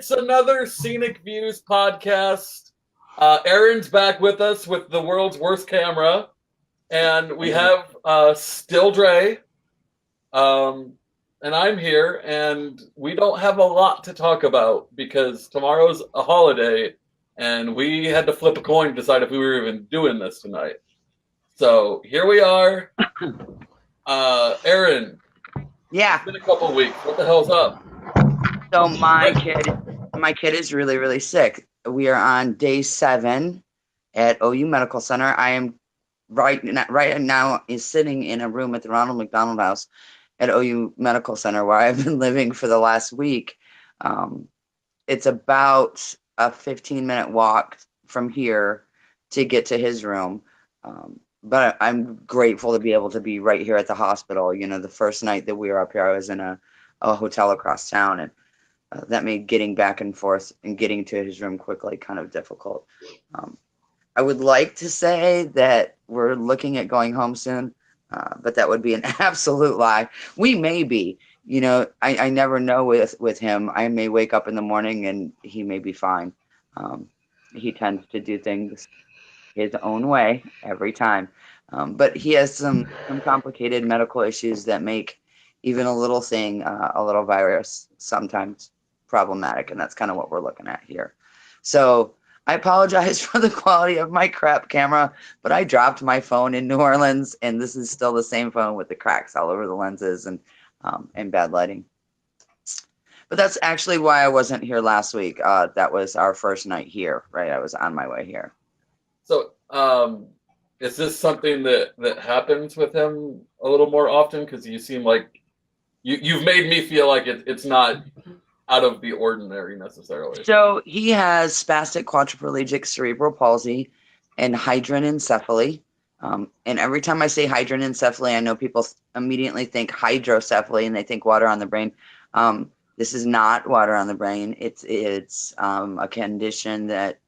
it's another Scenic Views podcast. Erin's back with us with the world's worst camera, and we have Still Dre, and I'm here, and we don't have a lot to talk about because tomorrow's a holiday, and we had to flip a coin to decide if we were even doing this tonight. So here we are. Erin, Yeah. it's been a couple of weeks. What the hell's up? So my kid is really, really sick. We are on day 7 at OU Medical Center. I am right now is sitting in a room at the Ronald McDonald House at OU Medical Center where I've been living for the last week. It's about a 15-minute walk from here to get to his room. But I'm grateful to be able to be right here at the hospital. You know, the first night that we were up here, I was in a hotel across town, and that made getting back and forth and getting to his room quickly kind of difficult. I would like to say that we're looking at going home soon, but that would be an absolute lie. We may be. You know, I never know with him. I may wake up in the morning and he may be fine. He tends to do things his own way every time. But he has some complicated medical issues that make even a little thing, a little virus, sometimes problematic. And that's kind of what we're looking at here. So I apologize for the quality of my crap camera, but I dropped my phone in New Orleans, and this is still the same phone with the cracks all over the lenses and bad lighting. But that's actually why I wasn't here last week. That was our first night here, right? I was on my way here. So, is this something that happens with him a little more often? Because you seem like you've made me feel like it's not out of the ordinary necessarily. So he has spastic quadriplegic cerebral palsy and hydranencephaly. And every time I say hydranencephaly, I know people immediately think hydrocephaly and they think water on the brain. This is not water on the brain. It's a condition that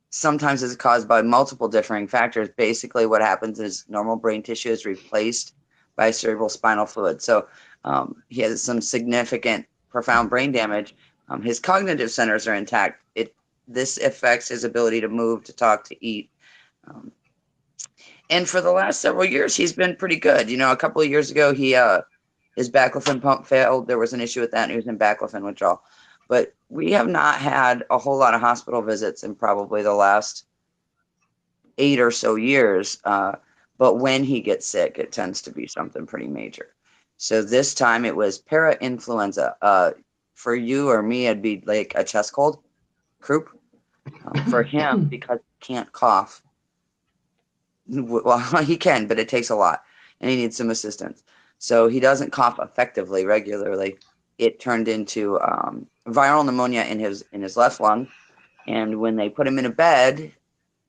sometimes is caused by multiple differing factors. Basically, what happens is normal brain tissue is replaced by cerebral spinal fluid. So he has some significant, profound brain damage. His cognitive centers are intact. This affects his ability to move, to talk, to eat. And for the last several years, he's been pretty good. You know, a couple of years ago, his baclofen pump failed. There was an issue with that, and he was in baclofen withdrawal. But we have not had a whole lot of hospital visits in probably the last 8 or so years. But when he gets sick, it tends to be something pretty major. So this time it was parainfluenza. For you or me, it'd be like a chest cold, croup. For him, because he can't cough. Well, he can, but it takes a lot, and he needs some assistance. So he doesn't cough effectively, regularly. It turned into viral pneumonia in his left lung, and when they put him in a bed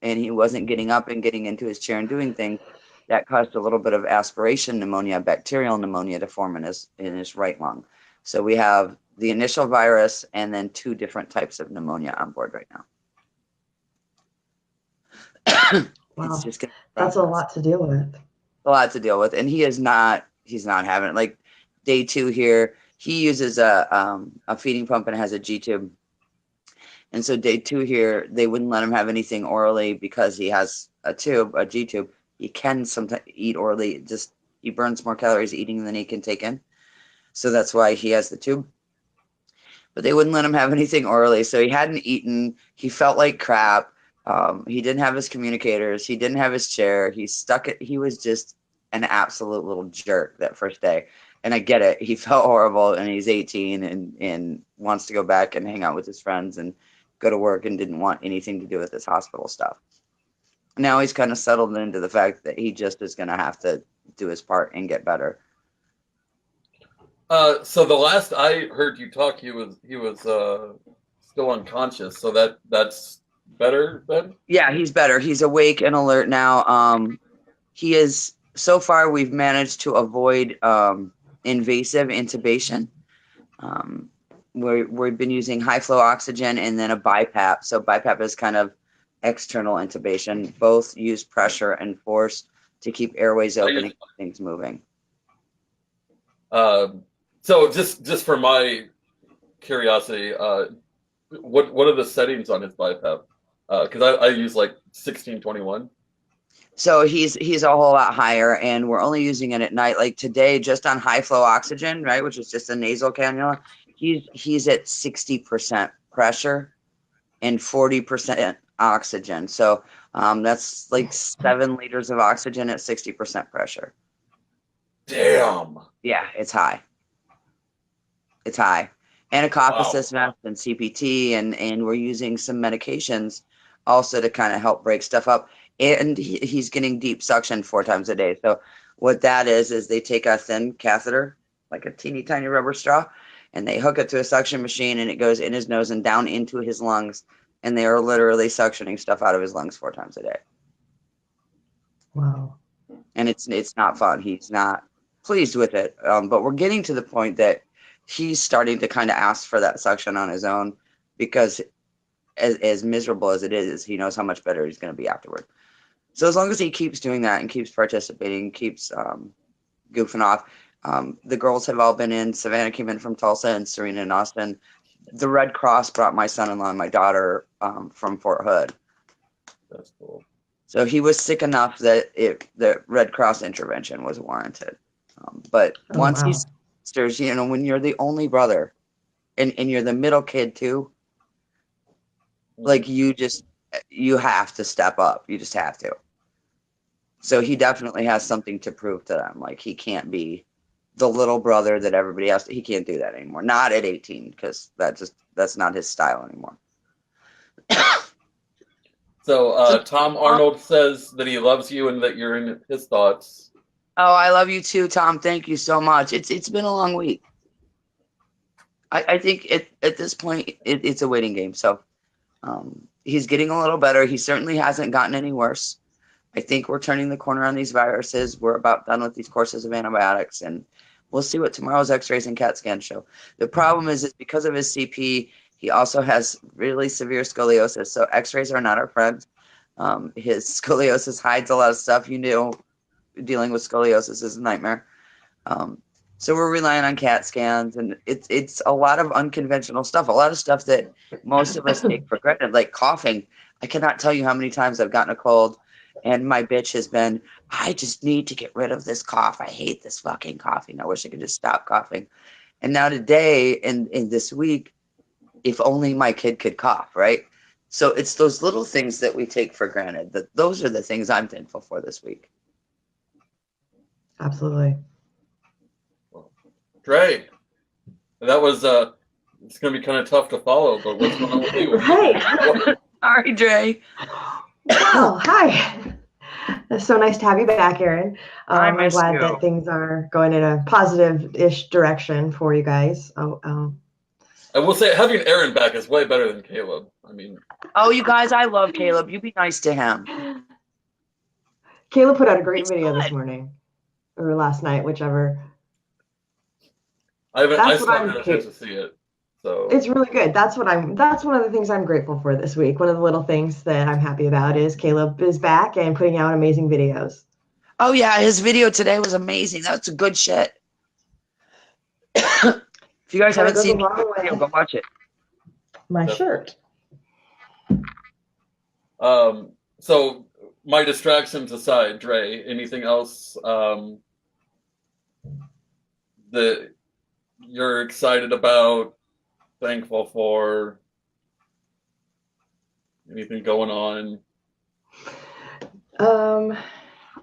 and he wasn't getting up and getting into his chair and doing things, that caused a little bit of aspiration pneumonia, bacterial pneumonia, to form in his right lung. So we have the initial virus and then 2 different types of pneumonia on board right now. Wow, that's a lot to deal with. A lot to deal with, and he's not having it. Like day 2 here, he uses a feeding pump and has a G tube. And so day 2 here, they wouldn't let him have anything orally because he has a G tube. He can sometimes eat orally, just he burns more calories eating than he can take in. So that's why he has the tube. But they wouldn't let him have anything orally. So he hadn't eaten. He felt like crap. He didn't have his communicators. He didn't have his chair. He was just an absolute little jerk that first day. And I get it. He felt horrible, and he's 18 and wants to go back and hang out with his friends and go to work, and didn't want anything to do with this hospital stuff. Now he's kind of settled into the fact that he just is going to have to do his part and get better. So the last I heard you talk, he was still unconscious. So that's better then? Yeah, he's better. He's awake and alert now. He is, so far we've managed to avoid invasive intubation. We've been using high flow oxygen and then a BiPAP. So BiPAP is kind of external intubation. Both use pressure and force to keep airways open and keep things moving. So just for my curiosity, What are the settings on his BiPAP? Because I use like 1621. So he's a whole lot higher, and we're only using it at night. Like today, just on high flow oxygen, right, which is just a nasal cannula. He's at 60% pressure and 40% oxygen. So that's like 7 liters of oxygen at 60% pressure. Damn. Yeah, it's high. It's high. And a cough assist mask and CPT, and we're using some medications also to kind of help break stuff up. And he's getting deep suction 4 times a day. So what that is they take a thin catheter, like a teeny tiny rubber straw, and they hook it to a suction machine, and it goes in his nose and down into his lungs. And they are literally suctioning stuff out of his lungs 4 times a day. Wow. And it's not fun. He's not pleased with it. But we're getting to the point that he's starting to kind of ask for that suction on his own, because as miserable as it is, he knows how much better he's going to be afterward. So as long as he keeps doing that and keeps participating, keeps goofing off. The girls have all been in. Savannah came in from Tulsa, and Serena and Austin. The Red Cross brought my son-in-law and my daughter from Fort Hood. That's cool. So he was sick enough that the Red Cross intervention was warranted. But once he's, when you're the only brother and you're the middle kid too, like you have to step up. You just have to. So he definitely has something to prove to them. Like he can't be the little brother that everybody else. He can't do that anymore. Not at 18, because that's not his style anymore. So Tom Arnold says that he loves you and that you're in his thoughts. Oh, I love you too, Tom. Thank you so much. It's been a long week. I think at this point it's a waiting game. So he's getting a little better. He certainly hasn't gotten any worse. I think we're turning the corner on these viruses. We're about done with these courses of antibiotics, and we'll see what tomorrow's x-rays and CAT scans show. The problem is because of his CP, he also has really severe scoliosis. So x-rays are not our friend. His scoliosis hides a lot of stuff. You knew dealing with scoliosis is a nightmare. So we're relying on CAT scans, and it's a lot of unconventional stuff, a lot of stuff that most of us take for granted, like coughing. I cannot tell you how many times I've gotten a cold, and my bitch has been, I just need to get rid of this cough. I hate this fucking coughing. I wish I could just stop coughing. And now today and this week, if only my kid could cough, right? So it's those little things that we take for granted. Those are the things I'm thankful for this week. Absolutely. Great. That was it's gonna be kind of tough to follow, but what's going on with you? Right. Sorry, Dre. Wow. Hi. It's so nice to have you back, Erin. I'm glad that things are going in a positive-ish direction for you guys. I will say having Erin back is way better than Caleb. I mean. Oh, you guys, I love Caleb. You be nice to him. Caleb put out a great video this morning or last night, whichever. I still haven't had a chance to see it. So it's really good. That's one of the things I'm grateful for this week. One of the little things that I'm happy about is Caleb is back and putting out amazing videos. Oh yeah, his video today was amazing. That's a good shit. If you guys haven't seen the video, go watch it. My shirt. So my distractions aside, Dre, anything else that you're excited about, thankful for, anything going on?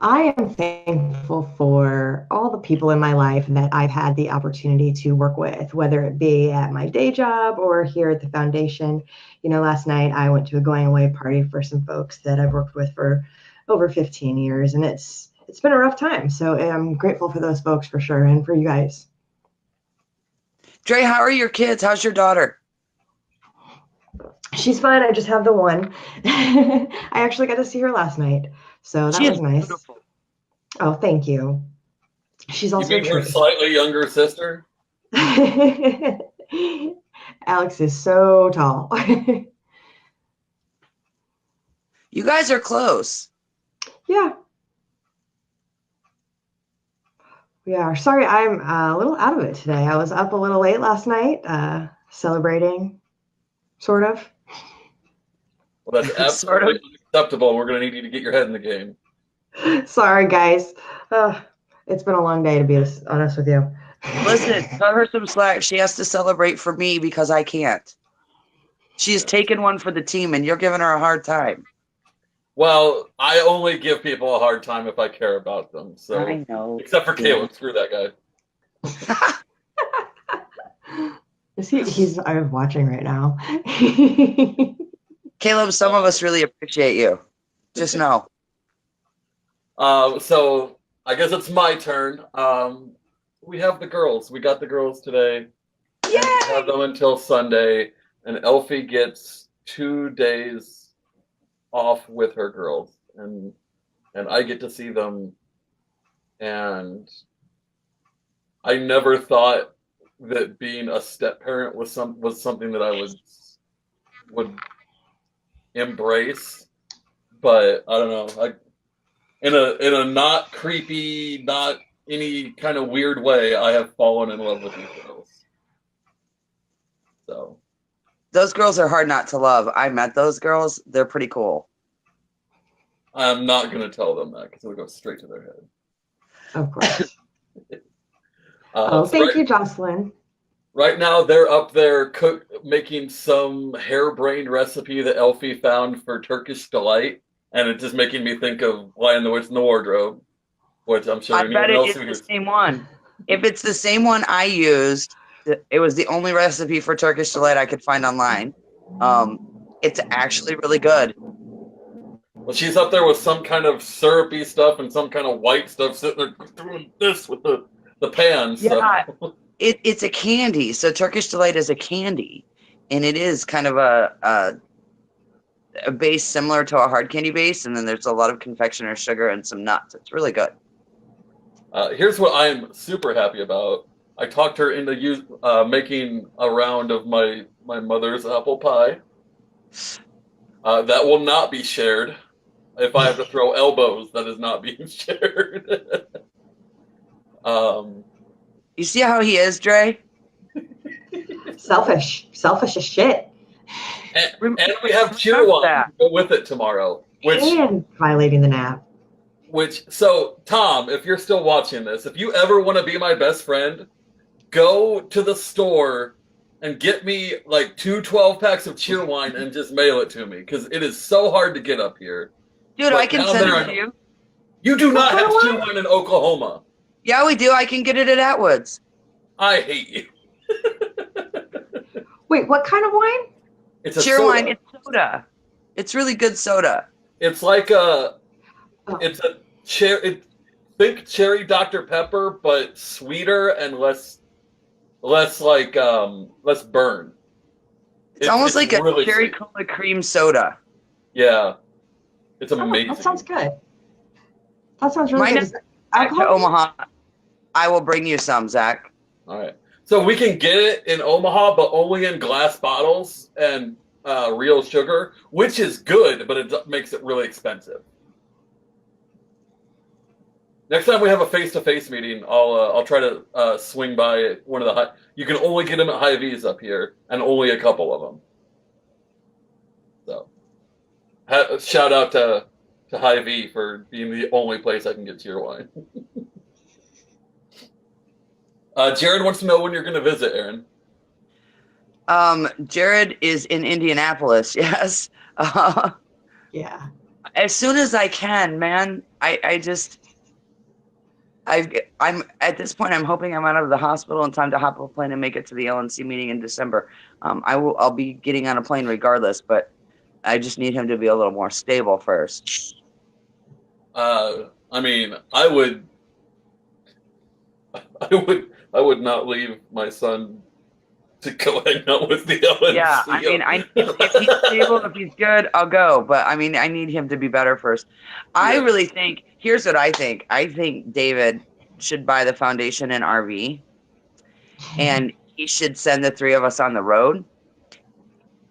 I am thankful for all the people in my life that I've had the opportunity to work with, whether it be at my day job or here at the foundation. Last night I went to a going away party for some folks that I've worked with for over 15 years, and it's been a rough time. So I'm grateful for those folks for sure, and for you guys. Dre, how are your kids? How's your daughter? She's fine. I just have the one. I actually got to see her last night, so that was nice. Beautiful. Oh, thank you. She's also her slightly younger sister. Alex is so tall. You guys are close. Yeah. We are. Sorry, I'm a little out of it today. I was up a little late last night, celebrating sort of. Well, that's Sort of. absolutely unacceptable. We're going to need you to get your head in the game. Sorry, guys. It's been a long day, to be honest with you. Listen, cut her some slack. She has to celebrate for me because I can't. She's taken one for the team, and you're giving her a hard time. Well, I only give people a hard time if I care about them. So, I know. except for Caleb, screw that guy. He's I'm watching right now. Caleb, some of us really appreciate you. Just know. So I guess it's my turn. We have the girls. We got the girls today. Yay! And we have them until Sunday. And Elfie gets 2 days off with her girls. And I get to see them. And I never thought that being a step parent was something that I would embrace. But I don't know. In a not creepy, not any kind of weird way, I have fallen in love with these girls. So Those girls are hard not to love. I met those girls. They're pretty cool. I'm not going to tell them that because it'll go straight to their head. Of course. Thank you, Jocelyn. Right now, they're up there making some harebrained recipe that Elfie found for Turkish delight. And it's just making me think of Lion, the Witch, and the Wardrobe, which I'm sure I bet it is the same one. If it's the same one I used, it was the only recipe for Turkish delight I could find online. It's actually really good. Well, she's up there with some kind of syrupy stuff and some kind of white stuff sitting there doing this with the pan. Yeah, so. It's a candy. So Turkish delight is a candy, and it is kind of a base similar to a hard candy base, and then there's a lot of confectioner sugar and some nuts. It's really good. Here's what I'm super happy about. I talked her into making a round of my mother's apple pie. That will not be shared. If I have to throw elbows, that is not being shared. You see how he is, Dre? Selfish as shit. And we have cheerwine to go with it tomorrow. And violating the nap. So, Tom, if you're still watching this, if you ever want to be my best friend, go to the store and get me like 2 12-packs of cheerwine and just mail it to me, because it is so hard to get up here. Dude, I can send it to you. You do not have cheerwine in Oklahoma. Yeah, we do. I can get it at Atwood's. I hate you. Wait, what kind of wine? It's a cheerwine. soda. It's soda. It's really good soda. It's like think cherry Dr. Pepper, but sweeter and less burn. It's almost like a really cherry sweet. cola cream soda. Yeah. It's amazing. That sounds good. That sounds really good. Back to Omaha, I will bring you some, Zach. All right. So we can get it in Omaha, but only in glass bottles and real sugar, which is good, but it makes it really expensive. Next time we have a face-to-face meeting, I'll try to swing by one of the you can only get them at Hy-Vee's up here, and only a couple of them. So, shout out to Hy-Vee for being the only place I can get cheerwine. Jared wants to know when you're going to visit, Erin. Jared is in Indianapolis. Yes. Yeah. As soon as I can, man. I'm at this point. I'm hoping I'm out of the hospital in time to hop a plane and make it to the LNC meeting in December. I'll be getting on a plane regardless, but I just need him to be a little more stable first. I mean, I would not leave my son to go hang out with the LNC. Yeah, I mean, if he's stable, if he's good, I'll go. But I mean, I need him to be better first. I really think. Here's what I think. I think David should buy the foundation an RV, and he should send the 3 of us on the road.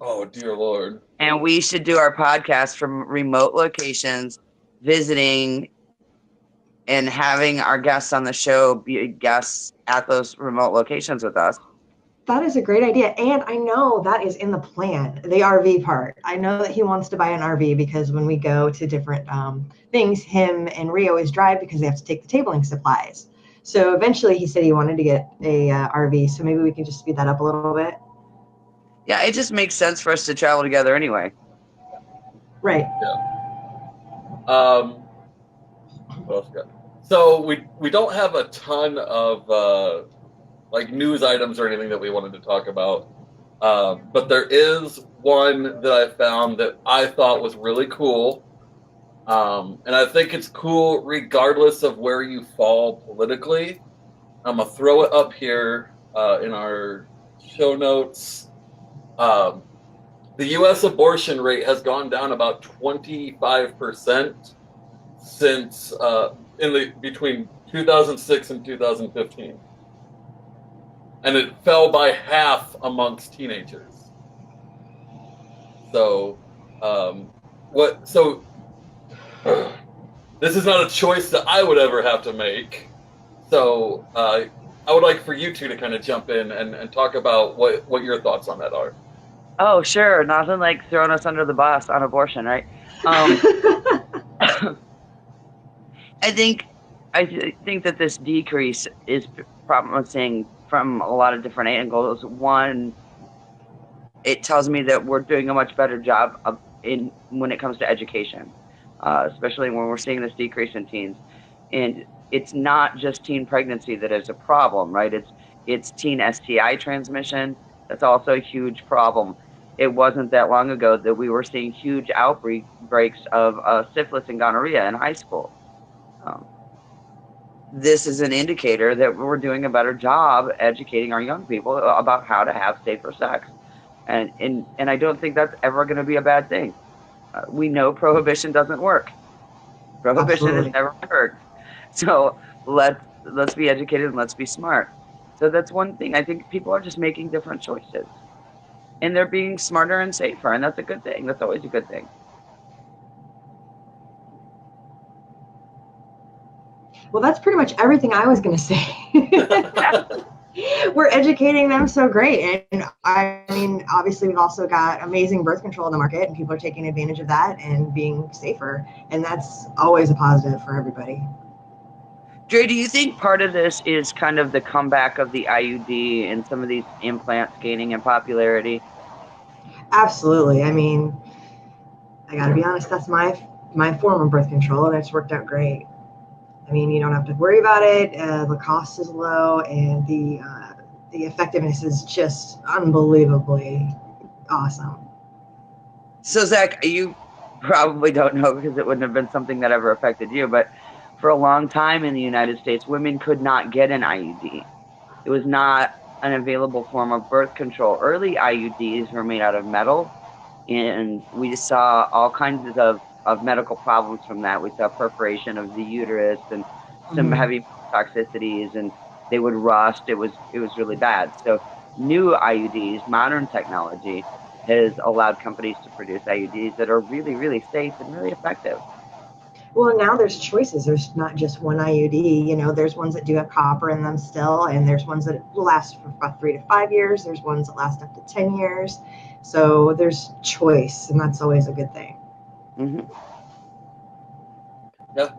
Oh, dear Lord. And we should do our podcast from remote locations, visiting and having our guests on the show be guests at those remote locations with us. That is a great idea. And I know that is in the plan, the RV part. I know that he wants to buy an RV because when we go to different things, him and Rio always drive because they have to take the tabling supplies. So eventually he said he wanted to get a RV. So maybe we can just speed that up a little bit. Yeah, it just makes sense for us to travel together anyway. Right. What else we got? So we don't have a ton of like news items or anything that we wanted to talk about, but there is one that I found that I thought was really cool, and I think it's cool regardless of where you fall politically. I'm gonna throw it up here in our show notes. Um, the U.S. abortion rate has gone down about 25% since between 2006 and 2015, and it fell by half amongst teenagers. So, what? So, this is not a choice that I would ever have to make. So, I would like for you two to kind of jump in and talk about what your thoughts on that are. Oh, sure. Nothing like throwing us under the bus on abortion, right? I think that this decrease is promising from a lot of different angles. One, it tells me that we're doing a much better job when it comes to education, especially when we're seeing this decrease in teens. And it's not just teen pregnancy that is a problem, right? It's teen STI transmission. That's also a huge problem. It wasn't that long ago that we were seeing huge outbreaks of syphilis and gonorrhea in high school. This is an indicator that we're doing a better job educating our young people about how to have safer sex. And I don't think that's ever going to be a bad thing. We know prohibition doesn't work. Prohibition has never worked. So let's be educated and let's be smart. So that's one thing. I think people are just making different choices. And they're being smarter and safer, and that's a good thing. That's always a good thing. Well, that's pretty much everything I was going to say. We're educating them so great. And I mean, obviously, we've also got amazing birth control in the market, and people are taking advantage of that and being safer. And that's always a positive for everybody. Dre, do you think part of this is kind of the comeback of the IUD and some of these implants gaining in popularity? Absolutely. I mean, I got to be honest, that's my form of birth control, and it's worked out great. I mean, you don't have to worry about it. The cost is low, and the effectiveness is just unbelievably awesome. So, Zach, you probably don't know because it wouldn't have been something that ever affected you, but for a long time in the United States, women could not get an IUD. It was not an available form of birth control. Early IUDs were made out of metal, and we saw all kinds of medical problems from that. We saw perforation of the uterus and some heavy toxicities, and they would rust. It was really bad. So new IUDs, modern technology, has allowed companies to produce IUDs that are really, really safe and really effective. Well, now there's choices. There's not just one IUD. You know, there's ones that do have copper in them still, and there's ones that last for about 3 to 5 years. There's ones that last up to 10 years. So there's choice, and that's always a good thing. Mm-hmm. Yeah.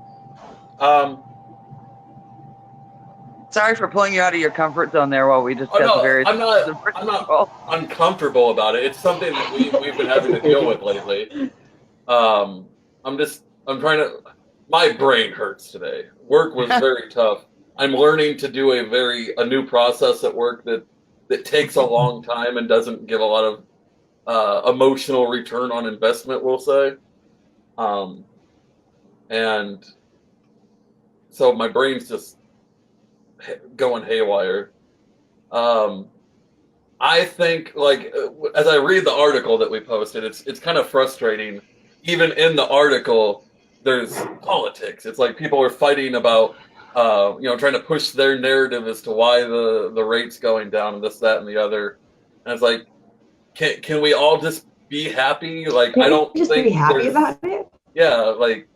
Sorry for pulling you out of your comfort zone there while we discuss various. I'm not uncomfortable about it. It's something that we've been having to deal with lately. My brain hurts today. Work was very tough. I'm learning to do a new process at work that takes a long time and doesn't give a lot of emotional return on investment, we'll say. And so my brain's just going haywire. I think, like, as I read the article that we posted, it's kind of frustrating. Even in the article, there's politics. It's like people are fighting about, trying to push their narrative as to why the rate's going down and this, that, and the other. And it's like, can we all just be happy? Like, I don't just think be happy about it. Yeah, like,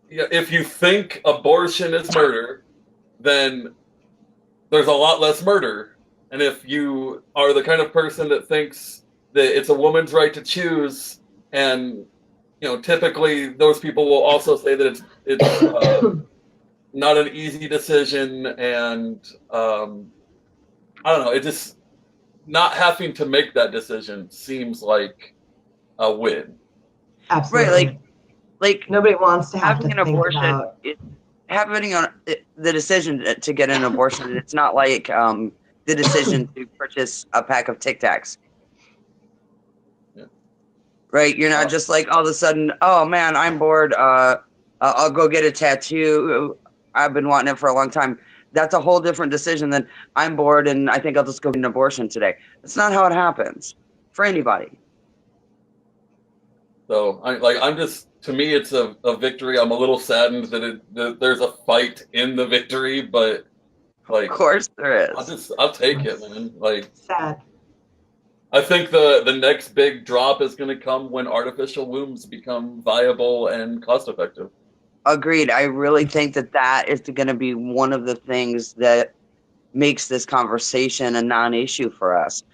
if you think abortion is murder, then there's a lot less murder. And if you are the kind of person that thinks that it's a woman's right to choose, and typically those people will also say that it's not an easy decision, and I don't know, it just not having to make that decision seems like a win. Absolutely. Right, like nobody wants to have having to an think abortion, about having the decision to get an abortion. It's not like the decision to purchase a pack of Tic Tacs. Yeah. Right, you're not just like all of a sudden, oh man, I'm bored. I'll go get a tattoo. I've been wanting it for a long time. That's a whole different decision than I'm bored and I think I'll just go get an abortion today. That's not how it happens for anybody. So I'm just, to me, it's a victory. I'm a little saddened that there's a fight in the victory, but like, Of course there is. I'll take it, man. Like, sad. I think the next big drop is going to come when artificial wombs become viable and cost effective. Agreed. I really think that is going to be one of the things that makes this conversation a non-issue for us.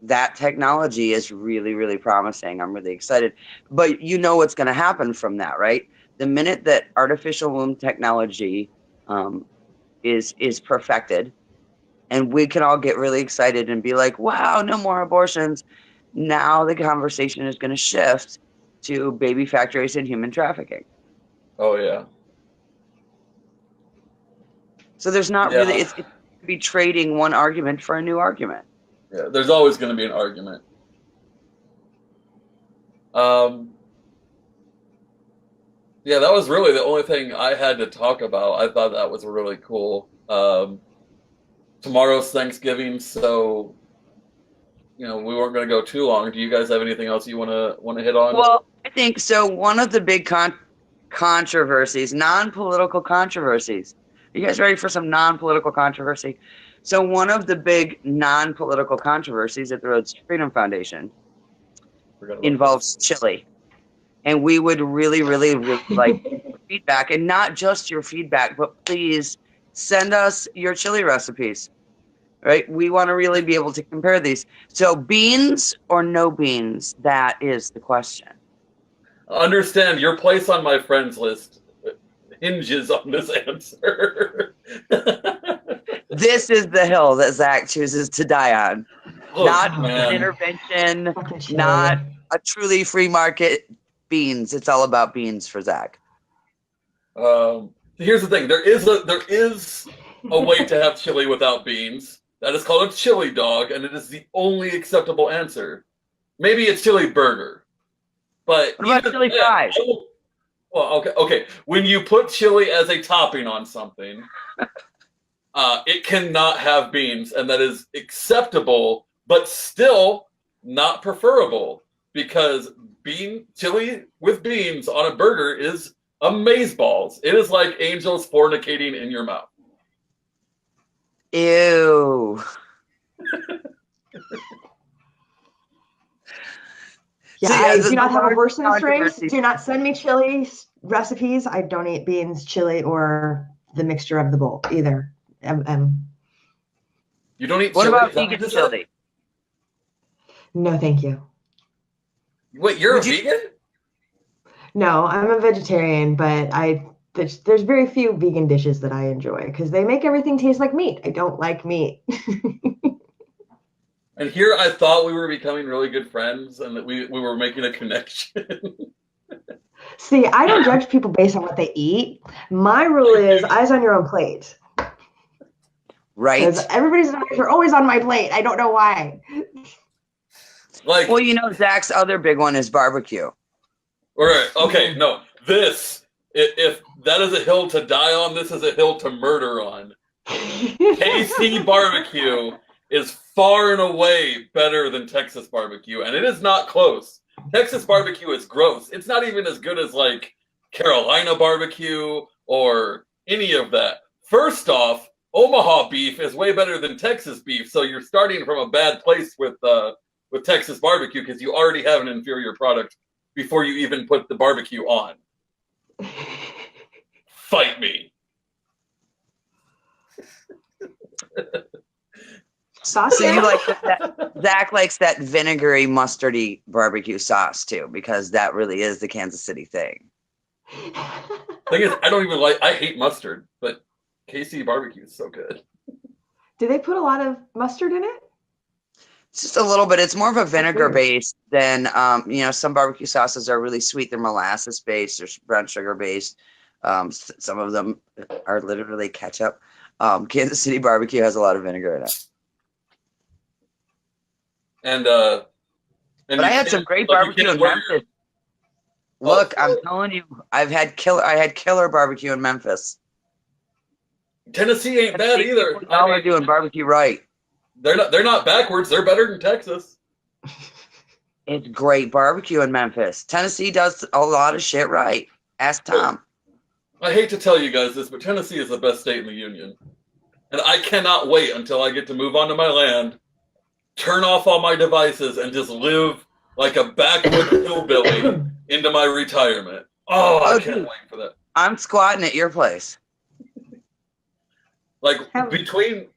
That technology is really, really promising. I'm really excited. But you know what's going to happen from that, right? The minute that artificial womb technology is perfected, and we can all get really excited and be like, wow, no more abortions. Now the conversation is going to shift to baby factories and human trafficking. Oh, yeah. So there's not really, it's be trading one argument for a new argument. Yeah, there's always going to be an argument. Yeah, that was really the only thing I had to talk about. I thought that was really cool. Tomorrow's Thanksgiving, so we weren't going to go too long. Do you guys have anything else you want to hit on? Well, I think so. One of the big controversies, non-political controversies. Are you guys ready for some non-political controversy? So one of the big non-political controversies at the Road to Freedom Foundation involves chili. And we would really, really, really like feedback, and not just your feedback, but please send us your chili recipes, right? We want to really be able to compare these. So beans or no beans? That is the question. Understand, your place on my friends list hinges on this answer. This is the hill that Zach chooses to die on. Look, not man. An intervention, not a truly free market. Beans. It's all about beans for Zach. Here's the thing. There is a way to have chili without beans. That is called a chili dog, and it is the only acceptable answer. Maybe it's chili burger. But what about chili fries? Well, okay. When you put chili as a topping on something, it cannot have beans, and that is acceptable, but still not preferable, because chili with beans on a burger is amazeballs. It is like angels fornicating in your mouth. Ew. Yeah, I do not have abortion strings. Do not send me chili recipes. I don't eat beans, chili, or the mixture of the both either. You don't eat chili? What about vegan chili? No, thank you. Wait, you're a vegan? No, I'm a vegetarian, but there's very few vegan dishes that I enjoy because they make everything taste like meat. I don't like meat. And here I thought we were becoming really good friends and that we were making a connection. See, I don't judge people based on what they eat. My rule is eyes on your own plate. Right. Because everybody's eyes are always on my plate. I don't know why. Well, Zach's other big one is barbecue. All right. Okay. No, if that is a hill to die on, this is a hill to murder on. KC barbecue is far and away better than Texas barbecue, and it is not close. Texas barbecue is gross. It's not even as good as like Carolina barbecue or any of that. First off, Omaha beef is way better than Texas beef, so you're starting from a bad place with Texas barbecue because you already have an inferior product before you even put the barbecue on. Fight me. Sauce. So you like that? Zach likes that vinegary, mustardy barbecue sauce too, because that really is the Kansas City thing. Thing is, I hate mustard, but KC barbecue is so good. Do they put a lot of mustard in it? It's just a little bit. It's more of a vinegar weird. based than, some barbecue sauces are really sweet. They're molasses based or brown sugar based. Some of them are literally ketchup. Kansas City barbecue has a lot of vinegar in it. And But I had some great barbecue in Memphis. Look, I'm telling you, I had killer barbecue in Memphis. Tennessee ain't bad either. Y'all are doing barbecue right. They're not backwards. They're better than Texas. It's great barbecue in Memphis. Tennessee does a lot of shit right. Ask Tom. I hate to tell you guys this, but Tennessee is the best state in the union. And I cannot wait until I get to move onto my land, turn off all my devices, and just live like a backwoods hillbilly into my retirement. Oh, I can't wait for that. I'm squatting at your place. Like between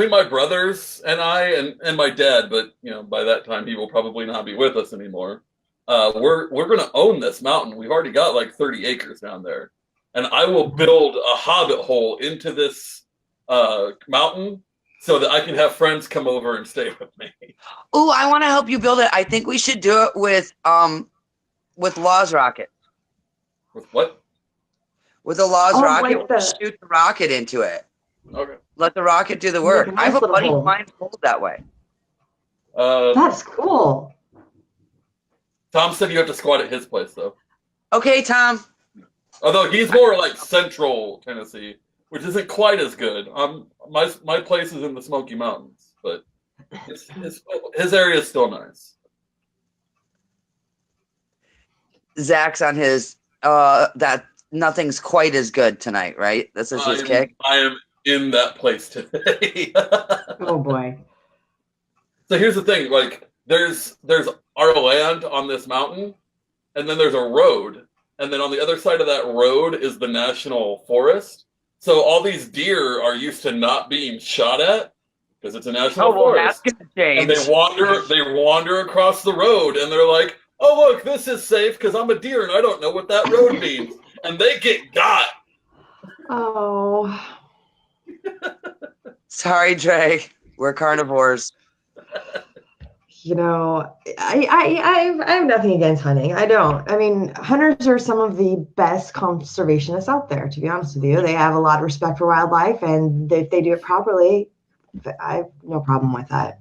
my brothers and I and my dad, but by that time he will probably not be with us anymore. We're gonna own this mountain. We've already got like 30 acres down there. And I will build a hobbit hole into this mountain so that I can have friends come over and stay with me. Oh, I want to help you build it. I think we should do it with Law's rocket. With what? With a Law's rocket, like shoot the rocket into it. Okay. Let the rocket do the work. Like a I have a nice buddy little of mine pulled that way. That's cool. Tom said you have to squat at his place though. Okay, Tom. Although he's more like central Tennessee, which isn't quite as good. My place is in the Smoky Mountains, but his area is still nice. Zach's on his that nothing's quite as good tonight, right? This is his kick. I am in that place today. Oh boy. So here's the thing, like there's our land on this mountain, and then there's a road, and then on the other side of that road is the national forest. So all these deer are used to not being shot at because it's a national forest. That's gonna change. And they wander across the road, and they're like, "Oh look, this is safe because I'm a deer and I don't know what that road means," and they get got. Oh. Sorry, Dre. We're carnivores. I have nothing against hunting. I don't. I mean, hunters are some of the best conservationists out there, to be honest with you. They have a lot of respect for wildlife, and if they do it properly, I have no problem with that.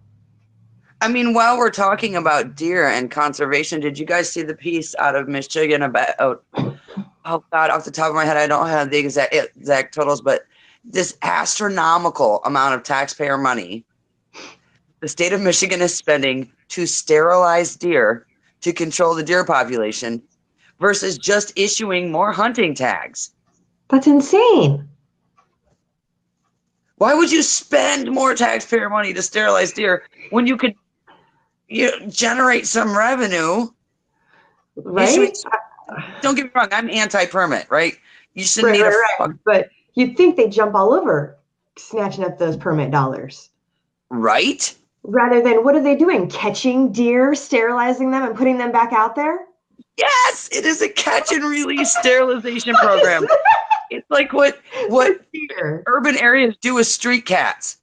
I mean, while we're talking about deer and conservation, did you guys see the piece out of Michigan about, oh God, off the top of my head, I don't have the exact totals, but this astronomical amount of taxpayer money the state of Michigan is spending to sterilize deer to control the deer population versus just issuing more hunting tags. That's insane. Why would you spend more taxpayer money to sterilize deer when you could generate some revenue? Right? Don't get me wrong, I'm anti-permit, right? You shouldn't need right. But you'd think they'd jump all over snatching up those permit dollars. Right? Rather than, what are they doing? Catching deer, sterilizing them, and putting them back out there? Yes, it is a catch and release sterilization program. It's like what urban areas do with street cats.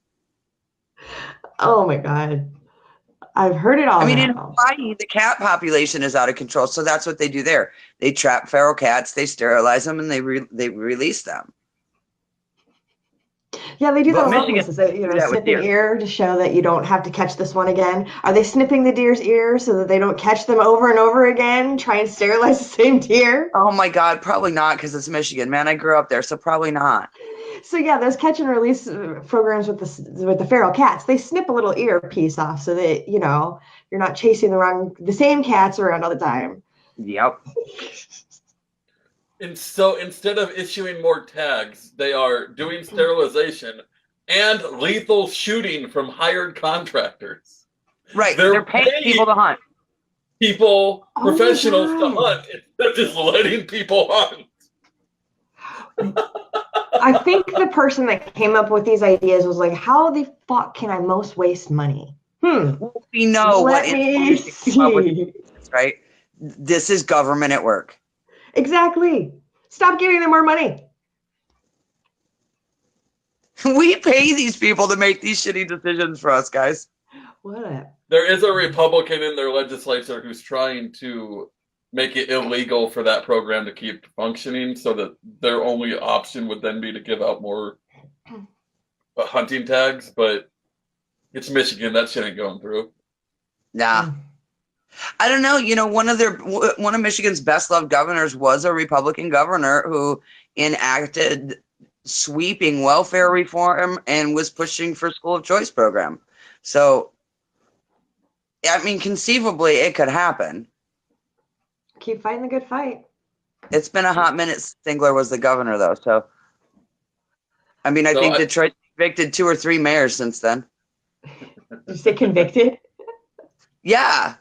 Oh my God. I've heard it all. I mean, in Hawaii, the cat population is out of control, so that's what they do there. They trap feral cats, they sterilize them, and they release them. Yeah, they do that a lot. Snip the ear to show that you don't have to catch this one again. Are they snipping the deer's ear so that they don't catch them over and over again, try and sterilize the same deer? Oh my God, probably not, because it's Michigan. Man, I grew up there, so probably not. So yeah, those catch and release programs with the feral cats, they snip a little ear piece off so that, you're not chasing the same cats around all the time. Yep. And so instead of issuing more tags, they are doing sterilization and lethal shooting from hired contractors. Right. They're paying people to hunt. Professionals to hunt, instead of just letting people hunt. I think the person that came up with these ideas was like, how the fuck can I most waste money? We know Let me see. right? This is government at work. Exactly. Stop giving them more money. We pay these people to make these shitty decisions for us, guys. What? There is a Republican in their legislature who's trying to make it illegal for that program to keep functioning, so that their only option would then be to give out more hunting tags. But it's Michigan; that shit ain't going through. Nah. I don't know. One of Michigan's best loved governors was a Republican governor who enacted sweeping welfare reform and was pushing for school of choice program. So, I mean, conceivably, it could happen. Keep fighting the good fight. It's been a hot minute since Singler was the governor, though. So, I mean, I think Detroit convicted 2 or 3 mayors since then. Did you say convicted? Yeah.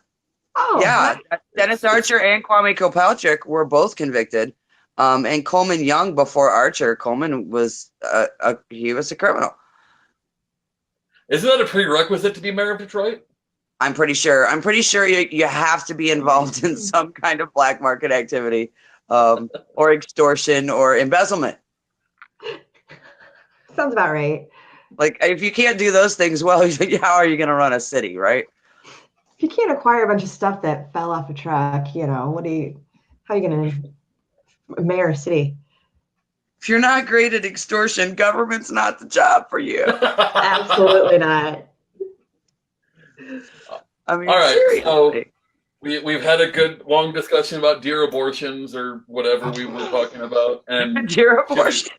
Oh, yeah. Dennis Archer and Kwame Kilpatrick were both convicted. And Coleman Young, before Archer, Coleman was he was a criminal. Isn't that a prerequisite to be mayor of Detroit? I'm pretty sure you have to be involved in some kind of black market activity, or extortion or embezzlement. Sounds about right. Like, if you can't do those things well, how are you going to run a city, right? If you can't acquire a bunch of stuff that fell off a truck, how are you going to mayor a city? If you're not great at extortion, government's not the job for you. Absolutely not. I mean, all right, seriously. so we've had a good long discussion about deer abortions or whatever we were talking about, and deer abortion.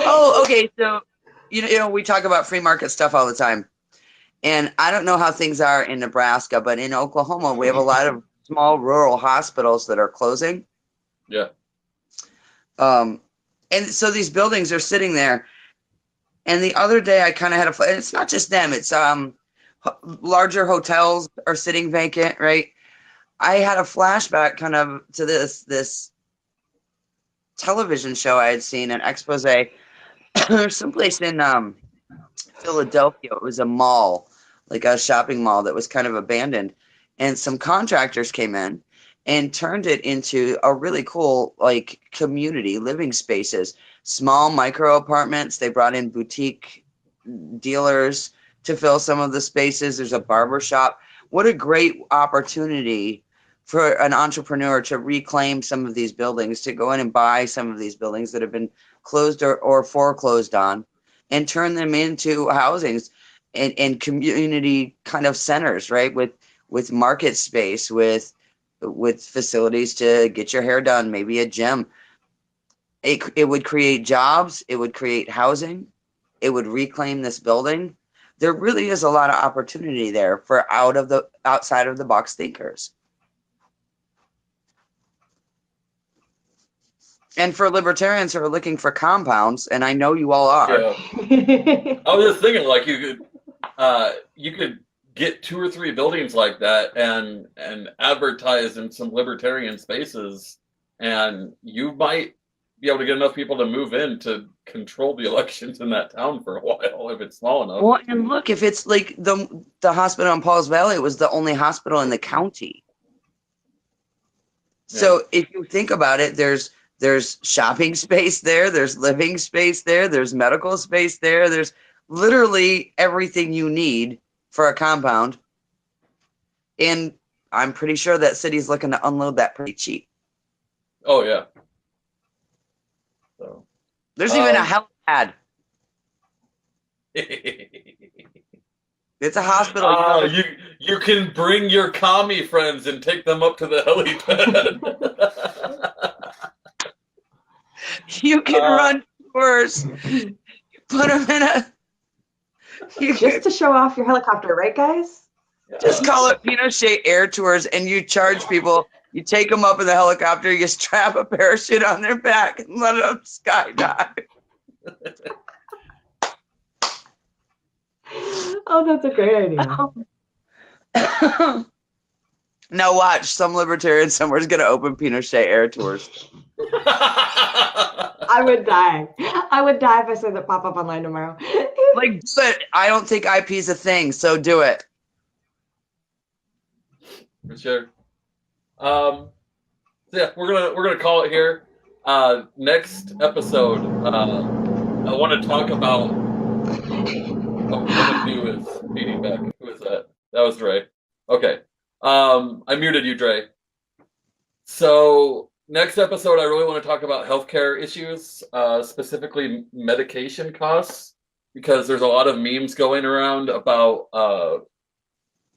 Oh, okay. So, we talk about free market stuff all the time. And I don't know how things are in Nebraska, but in Oklahoma, we have a lot of small rural hospitals that are closing. Yeah. And so these buildings are sitting there. And the other day I kind of had and it's not just them, it's larger hotels are sitting vacant, right? I had a flashback kind of to this television show I had seen, an expose. There's someplace in Philadelphia. It was a mall, like a shopping mall that was kind of abandoned, and some contractors came in and turned it into a really cool, like, community living spaces, small micro apartments. They brought in boutique dealers to fill some of the spaces. There's a barber shop. What a great opportunity for an entrepreneur to reclaim some of these buildings, to go in and buy some of these buildings that have been closed or foreclosed on, and turn them into housings and community kind of centers, right? With market space, with facilities to get your hair done, maybe a gym. It would create jobs. It would create housing. It would reclaim this building. There really is a lot of opportunity there for outside of the box thinkers. And for libertarians who are looking for compounds, and I know you all are. Yeah. I was just thinking, like, you could get 2 or 3 buildings like that and advertise in some libertarian spaces, and you might be able to get enough people to move in to control the elections in that town for a while if it's small enough. Well, and look, if it's like the hospital in Paul's Valley, it was the only hospital in the county. Yeah. So if you think about it, there's shopping space there, there's living space there, there's medical space there, there's literally everything you need for a compound. And I'm pretty sure that city's looking to unload that pretty cheap. Oh, yeah. So, there's even a helipad. It's a hospital. You can bring your commie friends and take them up to the helipad. You can run tours. Put them in just to show off your helicopter, right, guys? Just call it Pinochet Air Tours, and you charge people. You take them up in the helicopter, you strap a parachute on their back, and let them skydive. Oh, that's a great idea. Now watch, some libertarian somewhere's going to open Pinochet Air Tours. I would die. I would die if I saw that pop up online tomorrow. Like, do it. I don't think IP is a thing, so do it. For sure. So yeah, we're gonna call it here. Next episode, I want to talk about. Oh, someone new is feeding back. Who is that? That was Dre. Okay. I muted you, Dre. So next episode, I really want to talk about healthcare issues, specifically medication costs, because there's a lot of memes going around about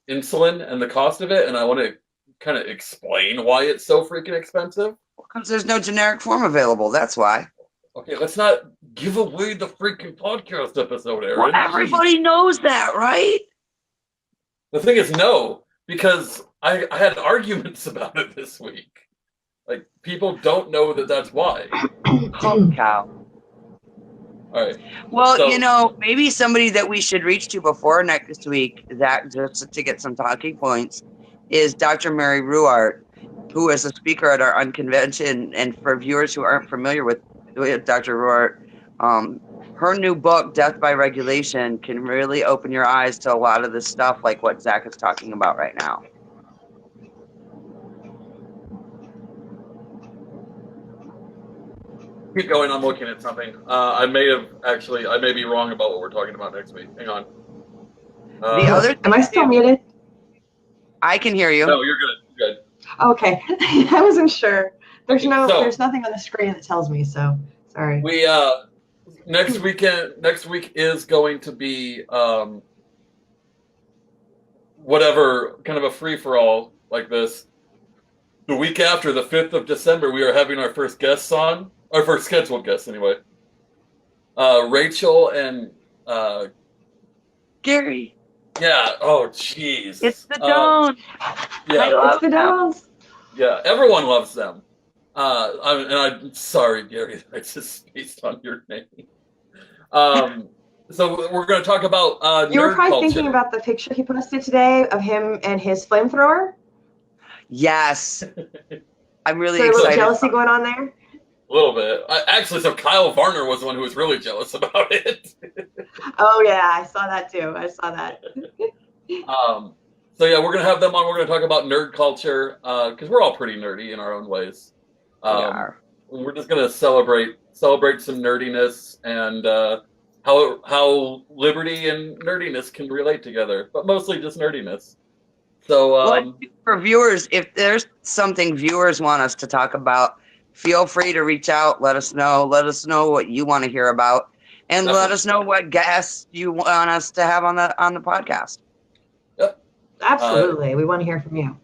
insulin and the cost of it, and I want to kind of explain why it's so freaking expensive. Because there's no generic form available. That's why. Okay, let's not give away the freaking podcast episode, Erin. Well, everybody knows that, right? The thing is, no, because I had arguments about it this week. Like, people don't know that that's why. Oh, cow. All right. Well, So- maybe somebody that we should reach to before next week, that just to get some talking points, is Dr. Mary Ruart, who is a speaker at our unconvention. And for viewers who aren't familiar with Dr. Ruart, her new book, Death by Regulation, can really open your eyes to a lot of this stuff, like what Zach is talking about right now. Keep going. I'm looking at something. I may be wrong about what we're talking about next week. Hang on. The other Am I still muted? I can hear you. No, you're good. You're good. Okay. I wasn't sure. There's So- nothing on the screen that tells me, so sorry. We next week is going to be whatever, kind of a free for all like this. The week after, the 5th of December, we are having our first guests on. Our first scheduled guests, anyway. Rachel and Gary. yeah. Oh, jeez. It's the Dawn. Yeah, It's the dolls. yeah. Everyone loves them. I'm sorry, Gary. I just spaced on your name. So we're going to talk about You were nerd probably culture. thinking about the picture he posted today of him and his flamethrower. Yes. I'm really So a little excited. jealousy going on there. A little bit. Actually, so Kyle Varner was the one who was really jealous about it. Oh yeah, I saw that too. I saw that. So yeah, we're gonna have them on. We're gonna talk about nerd culture because we're all pretty nerdy in our own ways. We're just gonna celebrate some nerdiness and how liberty and nerdiness can relate together, but mostly just nerdiness. So Well, for viewers, if there's something viewers want us to talk about, feel free to reach out. Let us know. Let us know what you want to hear about, and let us know what guests you want us to have on the podcast. Absolutely, we want to hear from you.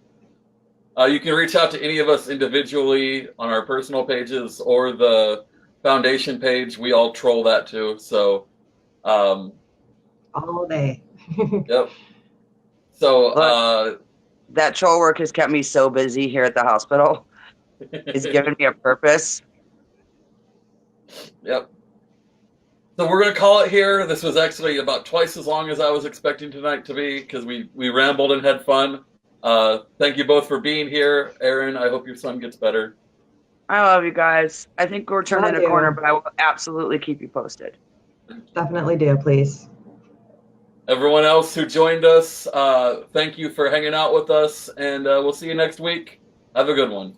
you can reach out to any of us individually on our personal pages or the foundation page. We all troll that too. So, All day. yep. So, That troll work has kept me so busy here at the hospital. It's given me a purpose. Yep. So we're going to call it here. This was actually about twice as long as I was expecting tonight to be because we rambled and had fun. Thank you both for being here. Erin, I hope your son gets better. I love you guys. I think we're turning Love a corner, you. but I will absolutely keep you posted. Definitely do, please. Everyone else who joined us, thank you for hanging out with us, and we'll see you next week. Have a good one.